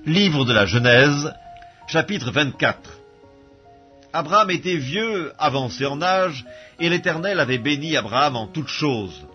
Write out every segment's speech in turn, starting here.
Livre de la Genèse, chapitre 24. Abraham était vieux, avancé en âge, et l'Éternel avait béni Abraham en toutes choses.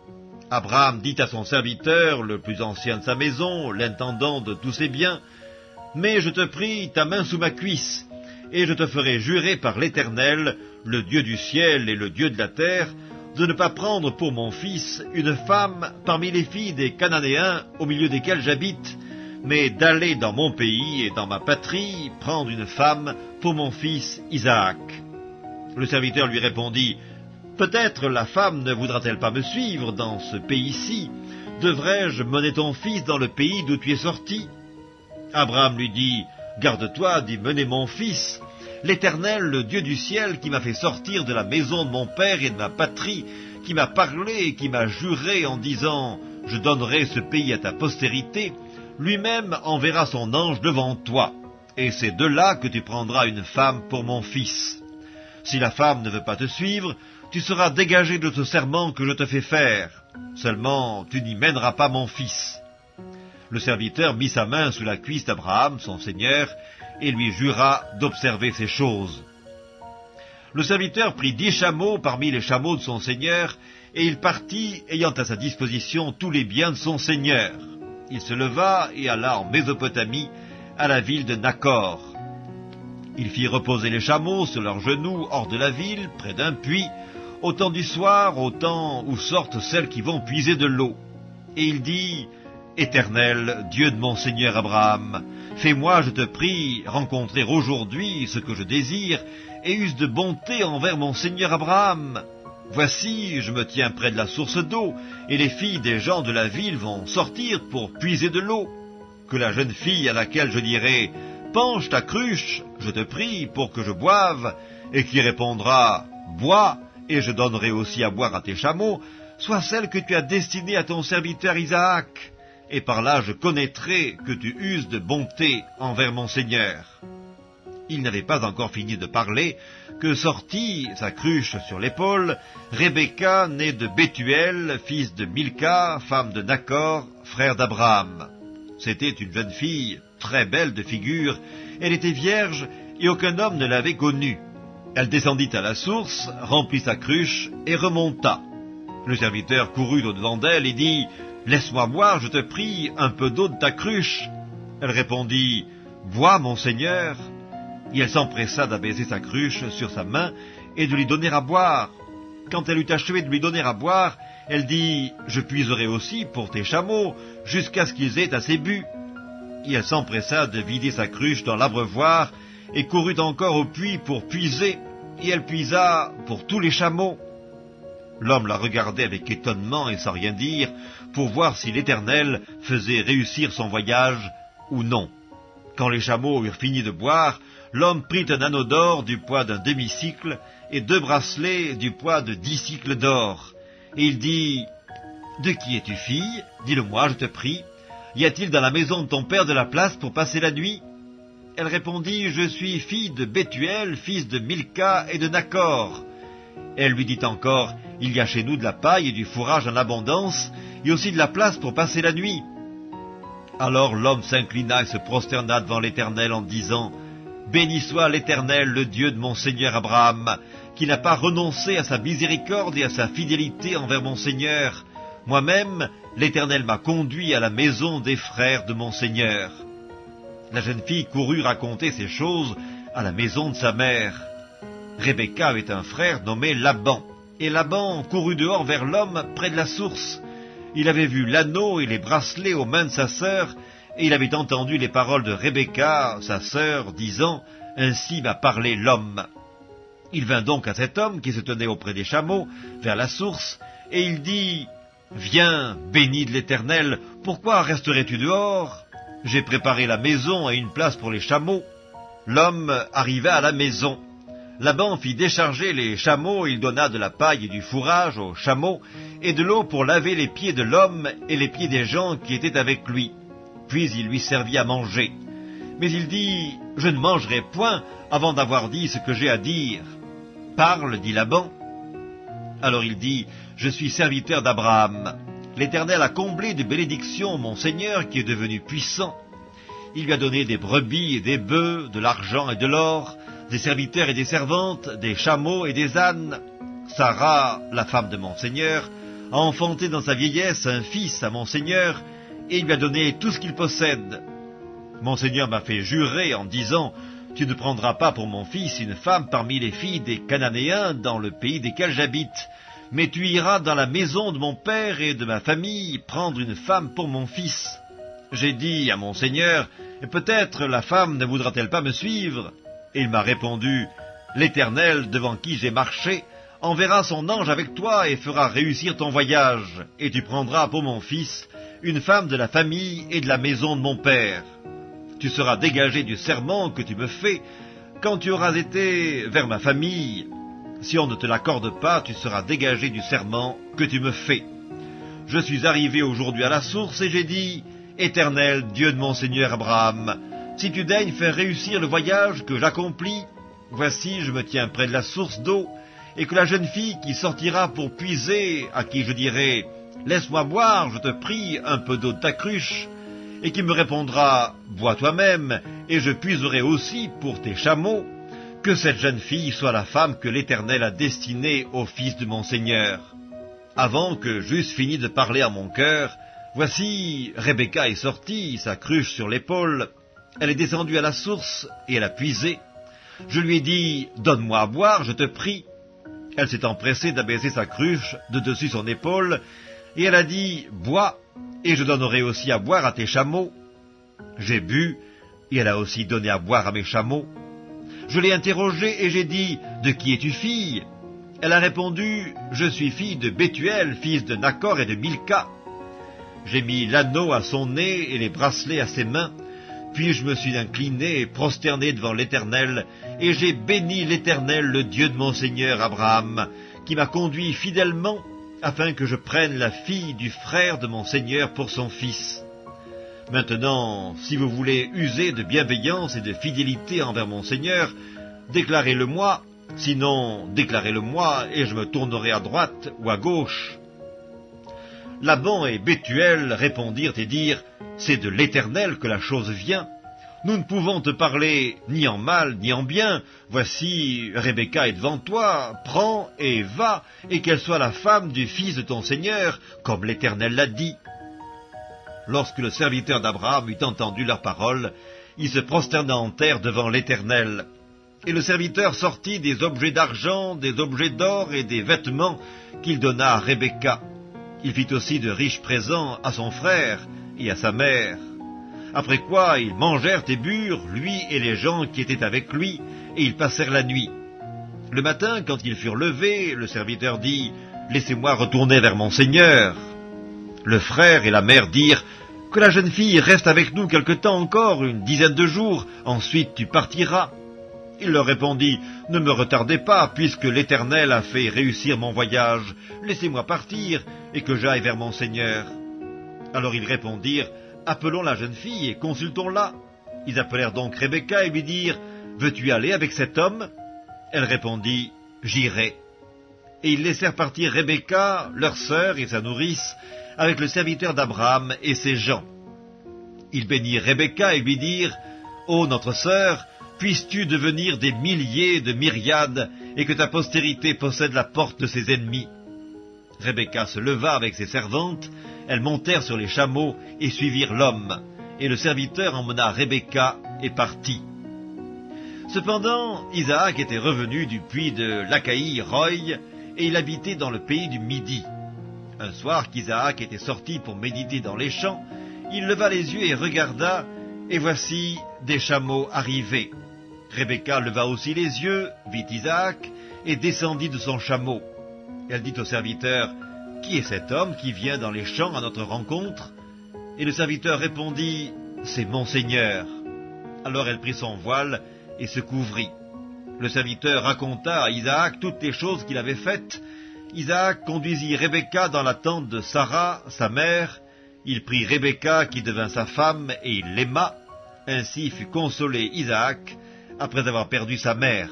Abraham dit à son serviteur, le plus ancien de sa maison, l'intendant de tous ses biens, « Mets, je te prie, ta main sous ma cuisse, et je te ferai jurer par l'Éternel, le Dieu du ciel et le Dieu de la terre, de ne pas prendre pour mon fils une femme parmi les filles des Cananéens au milieu desquels j'habite, mais d'aller dans mon pays et dans ma patrie prendre une femme pour mon fils Isaac. » Le serviteur lui répondit, « Peut-être la femme ne voudra-t-elle pas me suivre dans ce pays-ci? Devrais-je mener ton fils dans le pays d'où tu es sorti ?» Abraham lui dit, « Garde-toi d'y mener mon fils. L'Éternel, le Dieu du ciel, qui m'a fait sortir de la maison de mon père et de ma patrie, qui m'a parlé et qui m'a juré en disant, « Je donnerai ce pays à ta postérité », lui-même enverra son ange devant toi, et c'est de là que tu prendras une femme pour mon fils. Si la femme ne veut pas te suivre, tu seras dégagé de ce serment que je te fais faire. Seulement, tu n'y mèneras pas mon fils. » Le serviteur mit sa main sous la cuisse d'Abraham, son seigneur, et lui jura d'observer ces choses. Le serviteur prit 10 chameaux parmi les chameaux de son seigneur, et il partit, ayant à sa disposition tous les biens de son seigneur. Il se leva et alla en Mésopotamie, à la ville de Nakor. Il fit reposer les chameaux sur leurs genoux hors de la ville, près d'un puits, au temps du soir, au temps où sortent celles qui vont puiser de l'eau. Et il dit, « Éternel, Dieu de mon seigneur Abraham, fais-moi, je te prie, rencontrer aujourd'hui ce que je désire, et use de bonté envers mon seigneur Abraham. Voici, je me tiens près de la source d'eau, et les filles des gens de la ville vont sortir pour puiser de l'eau. Que la jeune fille à laquelle je dirai, « Penche ta cruche, je te prie, pour que je boive », et qui répondra, « Bois, et je donnerai aussi à boire à tes chameaux », soit celle que tu as destinée à ton serviteur Isaac, et par là je connaîtrai que tu uses de bonté envers mon Seigneur. » Il n'avait pas encore fini de parler, que sortit, sa cruche sur l'épaule, Rebecca, née de Bethuel, fils de Milca, femme de Nakor, frère d'Abraham. C'était une jeune fille, très belle de figure, elle était vierge, et aucun homme ne l'avait connue. Elle descendit à la source, remplit sa cruche, et remonta. Le serviteur courut au-devant d'elle et dit, « Laisse-moi boire, je te prie, un peu d'eau de ta cruche. » Elle répondit, « Bois, mon seigneur. » Et elle s'empressa d'abaiser sa cruche sur sa main et de lui donner à boire. Quand elle eut achevé de lui donner à boire, elle dit, « Je puiserai aussi pour tes chameaux, jusqu'à ce qu'ils aient assez bu. » Et elle s'empressa de vider sa cruche dans l'abreuvoir, et courut encore au puits pour puiser, et elle puisa pour tous les chameaux. L'homme la regardait avec étonnement et sans rien dire, pour voir si l'Éternel faisait réussir son voyage ou non. Quand les chameaux eurent fini de boire, l'homme prit un anneau d'or du poids d'un demi-cycle et 2 bracelets du poids de 10 cycles d'or. Et il dit, « De qui es-tu fille? Dis-le-moi, je te prie. Y a-t-il dans la maison de ton père de la place pour passer la nuit ?» Elle répondit, « Je suis fille de Bethuel, fils de Milca et de Nakor. » Elle lui dit encore, « Il y a chez nous de la paille et du fourrage en abondance, et aussi de la place pour passer la nuit. » Alors l'homme s'inclina et se prosterna devant l'Éternel en disant, « Béni soit l'Éternel, le Dieu de mon seigneur Abraham, qui n'a pas renoncé à sa miséricorde et à sa fidélité envers mon seigneur. Moi-même, l'Éternel m'a conduit à la maison des frères de mon seigneur. » La jeune fille courut raconter ces choses à la maison de sa mère. Rebecca avait un frère nommé Laban, et Laban courut dehors vers l'homme près de la source. Il avait vu l'anneau et les bracelets aux mains de sa sœur, et il avait entendu les paroles de Rebecca, sa sœur, disant, « Ainsi m'a parlé l'homme. » Il vint donc à cet homme qui se tenait auprès des chameaux, vers la source, et il dit, « Viens, béni de l'Éternel, pourquoi resterais-tu dehors? J'ai préparé la maison et une place pour les chameaux. » L'homme arriva à la maison. Laban fit décharger les chameaux, il donna de la paille et du fourrage aux chameaux, et de l'eau pour laver les pieds de l'homme et les pieds des gens qui étaient avec lui. Puis il lui servit à manger. Mais il dit, « Je ne mangerai point avant d'avoir dit ce que j'ai à dire. »« Parle, dit Laban. » Alors il dit, « Je suis serviteur d'Abraham. L'Éternel a comblé de bénédictions mon Seigneur qui est devenu puissant. Il lui a donné des brebis et des bœufs, de l'argent et de l'or, des serviteurs et des servantes, des chameaux et des ânes. Sarah, la femme de mon Seigneur, a enfanté dans sa vieillesse un fils à mon Seigneur, et il lui a donné tout ce qu'il possède. Mon Seigneur m'a fait jurer en disant, « Tu ne prendras pas pour mon fils une femme parmi les filles des Cananéens dans le pays desquels j'habite, mais tu iras dans la maison de mon père et de ma famille prendre une femme pour mon fils. » J'ai dit à mon Seigneur, « Peut-être la femme ne voudra-t-elle pas me suivre ?» Et il m'a répondu, « L'Éternel, devant qui j'ai marché, enverra son ange avec toi et fera réussir ton voyage, et tu prendras pour mon fils une femme de la famille et de la maison de mon père. Tu seras dégagé du serment que tu me fais quand tu auras été vers ma famille. Si on ne te l'accorde pas, tu seras dégagé du serment que tu me fais. Je suis arrivé aujourd'hui à la source et j'ai dit, « Éternel, Dieu de mon Seigneur Abraham, si tu daignes faire réussir le voyage que j'accomplis, voici je me tiens près de la source d'eau, et que la jeune fille qui sortira pour puiser, à qui je dirai, « Laisse-moi boire, je te prie, un peu d'eau de ta cruche », et qui me répondra, « Bois toi-même, et je puiserai aussi pour tes chameaux », que cette jeune fille soit la femme que l'Éternel a destinée au fils de mon Seigneur. » Avant que j'eusse fini de parler à mon cœur, voici Rebecca est sortie, sa cruche sur l'épaule. Elle est descendue à la source, et elle a puisé. Je lui ai dit, « Donne-moi à boire, je te prie. » Elle s'est empressée d'abaisser sa cruche de dessus son épaule, et elle a dit, « Bois, et je donnerai aussi à boire à tes chameaux. » J'ai bu, et elle a aussi donné à boire à mes chameaux. Je l'ai interrogée, et j'ai dit, « De qui es-tu fille ?» Elle a répondu, « Je suis fille de Bethuel, fils de Nacor et de Milca. » J'ai mis l'anneau à son nez et les bracelets à ses mains, puis je me suis incliné et prosterné devant l'Éternel, et j'ai béni l'Éternel, le Dieu de mon Seigneur Abraham, qui m'a conduit fidèlement, afin que je prenne la fille du frère de mon Seigneur pour son fils. Maintenant, si vous voulez user de bienveillance et de fidélité envers mon Seigneur, déclarez-le-moi, sinon déclarez-le-moi, et je me tournerai à droite ou à gauche. » Laban et Bethuel répondirent et dirent, « C'est de l'Éternel que la chose vient. Nous ne pouvons te parler ni en mal ni en bien. Voici, Rebecca est devant toi, prends et va, et qu'elle soit la femme du fils de ton Seigneur, comme l'Éternel l'a dit. » Lorsque le serviteur d'Abraham eut entendu leurs paroles, il se prosterna en terre devant l'Éternel. Et le serviteur sortit des objets d'argent, des objets d'or et des vêtements qu'il donna à Rebecca. Il fit aussi de riches présents à son frère et à sa mère. Après quoi, ils mangèrent et burent, lui et les gens qui étaient avec lui, et ils passèrent la nuit. Le matin, quand ils furent levés, le serviteur dit, « Laissez-moi retourner vers mon Seigneur. » Le frère et la mère dirent, « Que la jeune fille reste avec nous quelque temps encore, une dizaine de jours, ensuite tu partiras. » Il leur répondit, « Ne me retardez pas, puisque l'Éternel a fait réussir mon voyage. Laissez-moi partir, et que j'aille vers mon Seigneur. » Alors ils répondirent, « Appelons la jeune fille et consultons-la. » Ils appelèrent donc Rebecca et lui dirent, « Veux-tu aller avec cet homme ?» Elle répondit, « J'irai. » Et ils laissèrent partir Rebecca, leur sœur et sa nourrice, avec le serviteur d'Abraham et ses gens. Ils bénirent Rebecca et lui dirent, « Ô notre sœur, puisses-tu devenir des milliers de myriades, et que ta postérité possède la porte de ses ennemis. » Rebecca se leva avec ses servantes, elles montèrent sur les chameaux et suivirent l'homme, et le serviteur emmena Rebecca et partit. Cependant, Isaac était revenu du puits de Lacaï-Roï, et il habitait dans le pays du Midi. Un soir qu'Isaac était sorti pour méditer dans les champs, il leva les yeux et regarda, et voici des chameaux arrivaient. Rebecca leva aussi les yeux, vit Isaac, et descendit de son chameau. Elle dit au serviteur, « Qui est cet homme qui vient dans les champs à notre rencontre ?» Et le serviteur répondit, « C'est mon Seigneur. » Alors elle prit son voile et se couvrit. Le serviteur raconta à Isaac toutes les choses qu'il avait faites. Isaac conduisit Rebecca dans la tente de Sarah, sa mère. Il prit Rebecca qui devint sa femme et il l'aima. Ainsi fut consolé Isaac après avoir perdu sa mère.